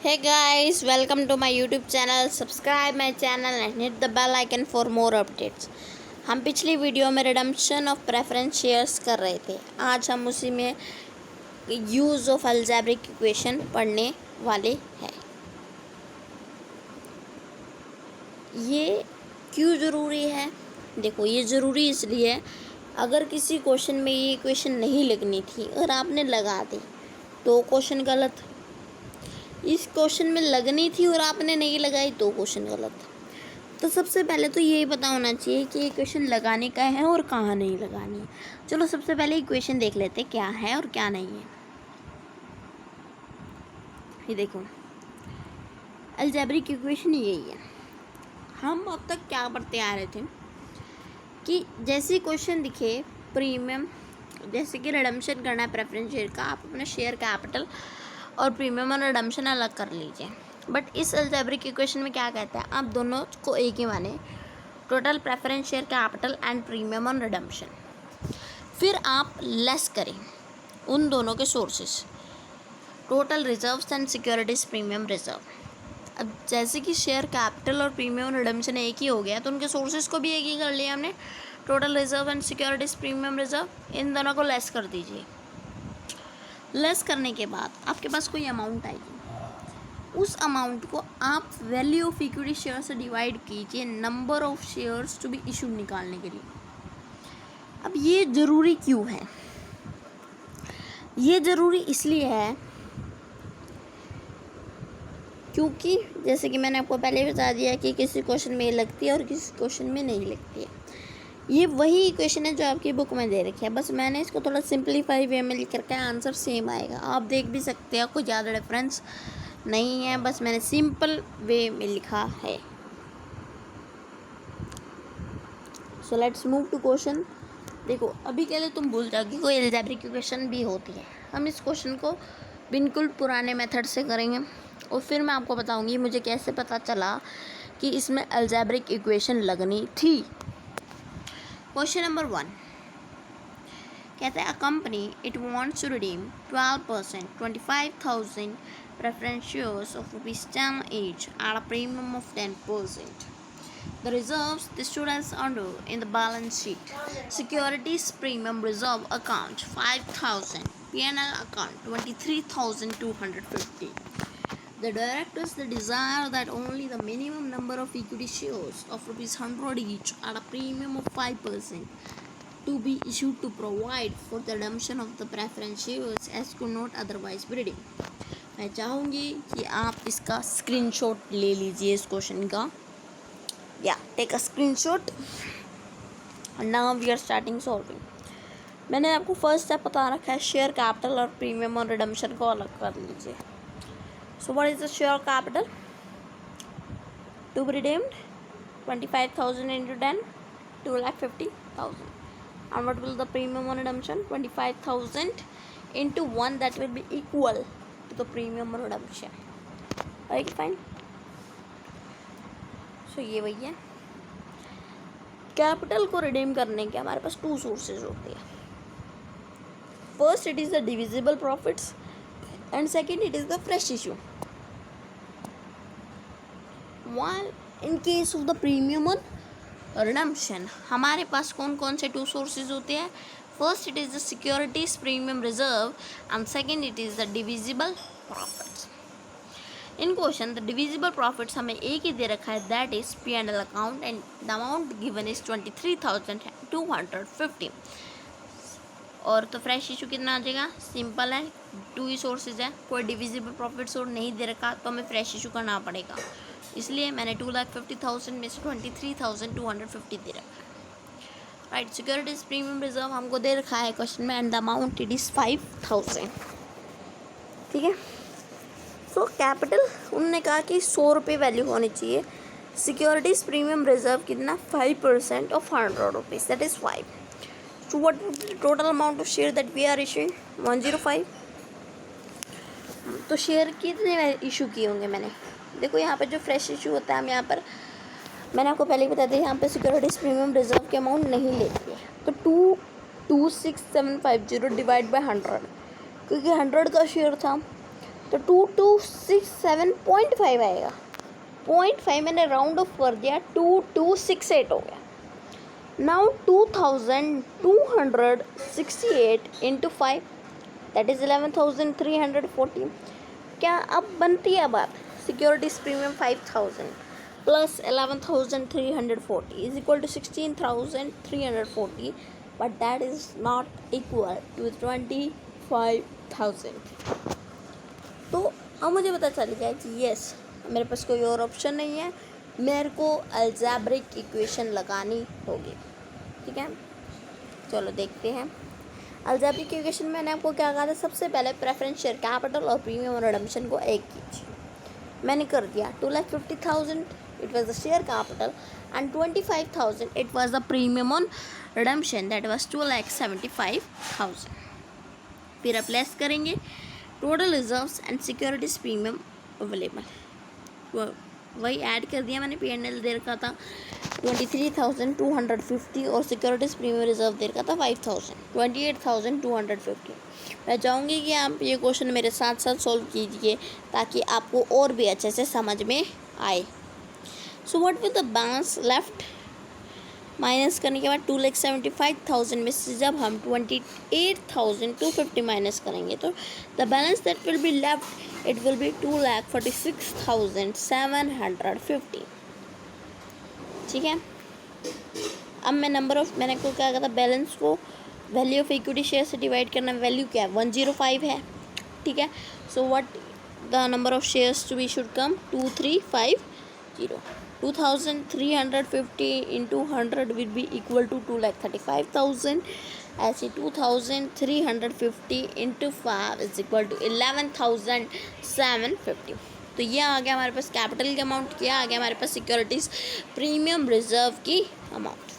Hey guys, welcome to my YouTube channel. Subscribe my channel and hit the bell icon for more updates. हम पिछली video में redemption of preference shares कर रहे थे। आज हम उसी में यूज़ ऑफ अलजेब्रिक इक्वेशन पढ़ने वाले हैं। ये क्यों ज़रूरी है? देखो, ये ज़रूरी इसलिए अगर किसी क्वेश्चन में ये इक्वेशन नहीं लिखनी थी और आपने लगा दी तो क्वेश्चन गलत। इस क्वेश्चन में लगनी थी और आपने नहीं लगाई तो क्वेश्चन गलत। तो सबसे पहले तो यही पता होना चाहिए कि इक्वेशन लगाने का है और कहाँ नहीं लगानी है। चलो सबसे पहले इक्वेशन देख लेते हैं क्या है और क्या नहीं है। ये देखो, अलजेब्रिक इक्वेशन यही है। हम अब तक क्या पढ़ते आ रहे थे कि जैसे क्वेश्चन दिखे प्रीमियम, जैसे कि रिडम्पशन करना है प्रेफरेंस शेयर का, आप अपना शेयर कैपिटल और प्रीमियम और रिडम्पशन अलग कर लीजिए। बट इस अलजेब्रिक इक्वेशन में क्या कहता है, आप दोनों को एक ही माने, total preference share capital and premium और रिडम्पशन। फिर आप लेस करें उन दोनों के sources, total reserves and securities premium reserve. अब जैसे कि शेयर कैपिटल और प्रीमियम और रिडम्पशन एक ही हो गया तो उनके सोर्सेज को भी एक ही कर लिया हमने, total reserve and securities premium reserve. इन दोनों को लेस कर दीजिए। लेस करने के बाद आपके पास कोई अमाउंट आएगी, उस अमाउंट को आप वैल्यू ऑफ इक्विटी शेयर से डिवाइड कीजिए number of shares to be issued निकालने के लिए। अब ये ज़रूरी क्यों है? ये ज़रूरी इसलिए है क्योंकि जैसे कि मैंने आपको पहले बता दिया कि किसी क्वेश्चन में लगती है और किसी क्वेश्चन में नहीं लगती है। ये वही इक्वेशन है जो आपकी बुक में दे रखी है, बस मैंने इसको थोड़ा सिंपलीफाई वे में लिख करके आंसर सेम आएगा। आप देख भी सकते हैं, कोई ज़्यादा डिफरेंस नहीं है, बस मैंने सिंपल वे में लिखा है। So let's move to question. देखो, अभी के लिए तुम भूल जाओ कि कोई अलजेब्रिक इक्वेशन भी होती है। हम इस क्वेश्चन को बिल्कुल पुराने मेथड से करेंगे और फिर मैं आपको बताऊंगी मुझे कैसे पता चला कि इसमें अलजेब्रिक इक्वेशन लगनी थी। क्वेश्चन नंबर 1 कहता है, a company it wants to redeem 12% 25,000 preference shares of ₹10 each at a premium of 10%. The reserves they stood as under in the balance sheet: securities premium reserve account 5,000, P&L account 23,250. The directors they desire that only the minimum number of equity shares of ₹100 each at a premium of 5% to be issued to provide for the redemption of the preference shares as could not otherwise be redeemed. मैं चाहूँगी कि आप इसका screenshot ले लीजिए इस question का। या take a screenshot. Now we are starting solving. मैंने आपको फर्स्ट स्टेप बता रखा है, शेयर कैपिटल और प्रीमियम और रिडम्पशन को अलग कर लीजिए। So what is the share capital to be redeemed? 25,000 into 10, 2,50,000. And what will the premium on redemption? 25,000 into 1, that will be equal to the premium on redemption. Right, fine. So ये वही है। Capital को redeem करने के हमारे पास 2 sources होते हैं। First it is the divisible profits and second it is the fresh issue. While in case of the premium on redemption हमारे पास कौन कौन से 2 सोर्सेज होते हैं? First it is the securities premium reserve and second it is the divisible profits. In question the divisible profits हमें एक ही दे रखा है, that is P&L account and the amount given is 23,250। और तो फ्रेश इशू कितना आ जाएगा? सिंपल है, 2 ही sources है, कोई डिविजिबल प्रॉफिट सोर्स नहीं दे रखा तो हमें फ्रेश इशू करना पड़ेगा। इसलिए मैंने 2,50,000 में से 23,250 दे रखा है। राइट, सिक्योरिटीज प्रीमियम रिजर्व हमको दे रखा है क्वेश्चन में and the amount it is 5,000। ठीक है। सो कैपिटल उन्होंने कहा कि 100 रुपये वैल्यू होनी चाहिए। सिक्योरिटीज प्रीमियम रिजर्व कितना? 5% of 100 rupees, that is 5। So what would be the total amount of share that we are issuing? 105। तो शेयर कितने इशू किए होंगे मैंने? देखो, यहाँ पर जो फ्रेश इशू होता है, हम यहाँ पर मैंने आपको पहले ही बता दिया, यहाँ पे सिक्योरिटीज प्रीमियम रिजर्व के अमाउंट नहीं लेती है। तो 22750 डिवाइड बाय 100, क्योंकि 100 का शेयर था तो 2267.5 आएगा। 0.5 मैंने राउंड ऑफ कर दिया, 2268 हो गया। Now 2268 into 5 that is 11,340। क्या अब बनती है बात, securities premium 5,000 plus 11,340 is equal to 16,340, but that is not equal to 25,000। तो अब मुझे पता चल गया कि यस, मेरे पास कोई और ऑप्शन नहीं है, मेरे को अलजेब्रिक इक्वेशन लगानी होगी। ठीक है, चलो देखते हैं। अलजेब्रिक इक्वेशन मैंने आपको क्या कहा था, सबसे पहले प्रेफरेंस शेयर कैपिटल और प्रीमियम और रिडम्पशन को एक कीजिए। मैंने कर दिया। 2,50,000 it was the share capital and 25,000 it was the premium on redemption, that was 2,75,000। फिर आप लेस करेंगे total reserves and securities premium available, वही ऐड कर दिया मैंने। P&L दे रखा था 23,250 और सिक्योरिटीज प्रीमियम रिजर्व दे रखा था 5,000, 28,250। मैं चाहूँगी कि आप ये क्वेश्चन मेरे साथ साथ सॉल्व कीजिए ताकि आपको और भी अच्छे से समझ में आए। So what will the balance left, minus करने के बाद 2,75,000 में से जब हम 28,250 माइनस करेंगे तो the balance that will be left it will be 2,46,750। ठीक है, अब मैं मैंने को क्या कहा था, बैलेंस को वैल्यू ऑफ इक्विटी शेयर से डिवाइड करना। वैल्यू क्या है, 105 है। ठीक है, so what the number of shares to be should come, 2350। 2,350 into 100 will be equal to 2,35,000। ऐसे 2,350 इंटू 5 इज इक्वल टू 11,750। तो ये आ गया हमारे पास कैपिटल का अमाउंट, क्या आ गया हमारे पास सिक्योरिटीज प्रीमियम रिजर्व की अमाउंट।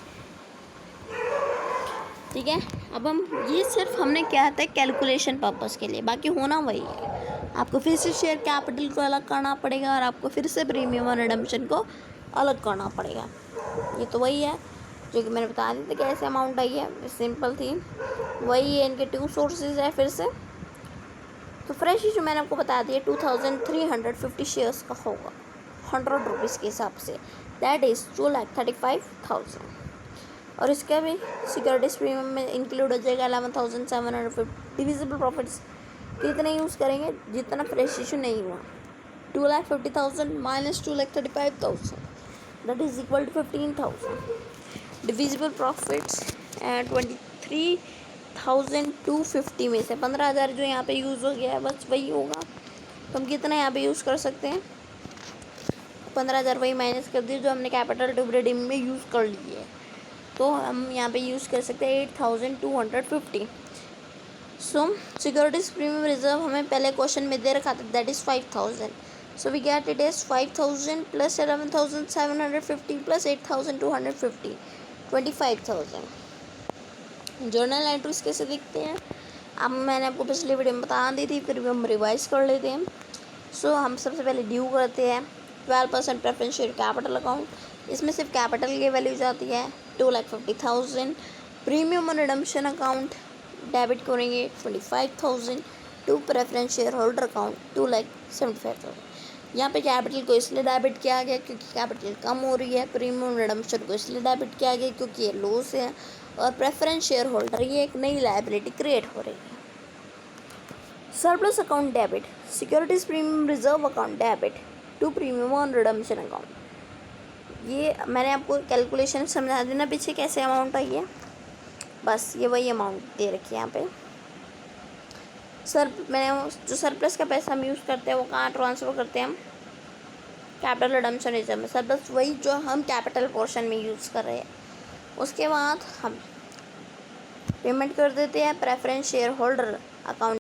ठीक है, अब हम ये सिर्फ हमने क्या था कैलकुलेशन पर्पस के लिए, बाकी होना वही है। आपको फिर से शेयर कैपिटल को अलग करना पड़ेगा और आपको फिर से प्रीमियम और रिडम्पशन को अलग करना पड़ेगा। ये तो वही है जो कि मैंने बता दी थी कैसे अमाउंट आई है, सिंपल थी वही है। इनके 2 सोर्सेज है फिर से। तो फ्रेश इशू मैंने आपको बता दिया 2,350 शेयर्स का होगा 100 रुपीज़ के हिसाब से, दैट इज़ 2,35,000। और इसका भी सिक्योरिटीज प्रीमियम में इंक्लूड हो जाएगा 11,750। डिविजिबल प्रॉफिट्स कितने यूज़ करेंगे, जितना फ्रेश इशू नहीं हुआ, 2,50,000 minus 2,35,000 that is equal to 15,000। Divisible profits 23,250 में से 15,000 जो यहाँ पे यूज़ हो गया है बस वही होगा। तो हम कितना यहाँ पे यूज़ कर सकते हैं, 15,000 वही माइनस कर दिए जो हमने कैपिटल टू रिडीम में यूज़ कर लिए है। तो हम यहाँ पे यूज़ कर सकते हैं 8,250। सो सिक्योरिटीज प्रीमियम रिजर्व हमें पहले क्वेश्चन में दे रखा था, that is 5,000। So we get it is 5,000 plus 11,750 plus 8,250, 25,000। Journal entries कैसे दिखते हैं, अब मैंने आपको पिछले वीडियो में बता दी थी, फिर भी हम रिवाइज कर लेते हैं। सो हम सबसे पहले ड्यू करते हैं 12% प्रेफरेंस शेयर कैपिटल अकाउंट, इसमें सिर्फ कैपिटल की वैल्यू जाती है 2,50,000। प्रीमियम और रिडम्पशन अकाउंट डेबिट करेंगे 25,000 to preference share holder account 2,75,000। यहाँ पे कैपिटल को इसलिए डेबिट किया गया क्योंकि कैपिटल कम हो रही है, प्रीमियम रिडम्पशन को इसलिए डेबिट किया गया क्योंकि ये लॉस है, और प्रेफरेंस शेयर होल्डर ये एक नई लायबिलिटी क्रिएट हो रही है। Surplus account debit, securities premium reserve account debit to premium on redemption account. ये मैंने आपको कैलकुलेशन समझा देना पीछे कैसे अमाउंट आई है, बस ये वही अमाउंट दे रखी है यहाँ पे। मैंने जो सरप्लस का पैसा हम यूज़ करते हैं वो कहाँ ट्रांसफ़र करते हैं, हम कैपिटल रिडम्पशन रिजर्व में। सरप्लस वही जो हम कैपिटल पोर्शन में यूज़ कर रहे हैं, उसके बाद हम पेमेंट कर देते हैं प्रेफरेंस शेयर होल्डर अकाउंट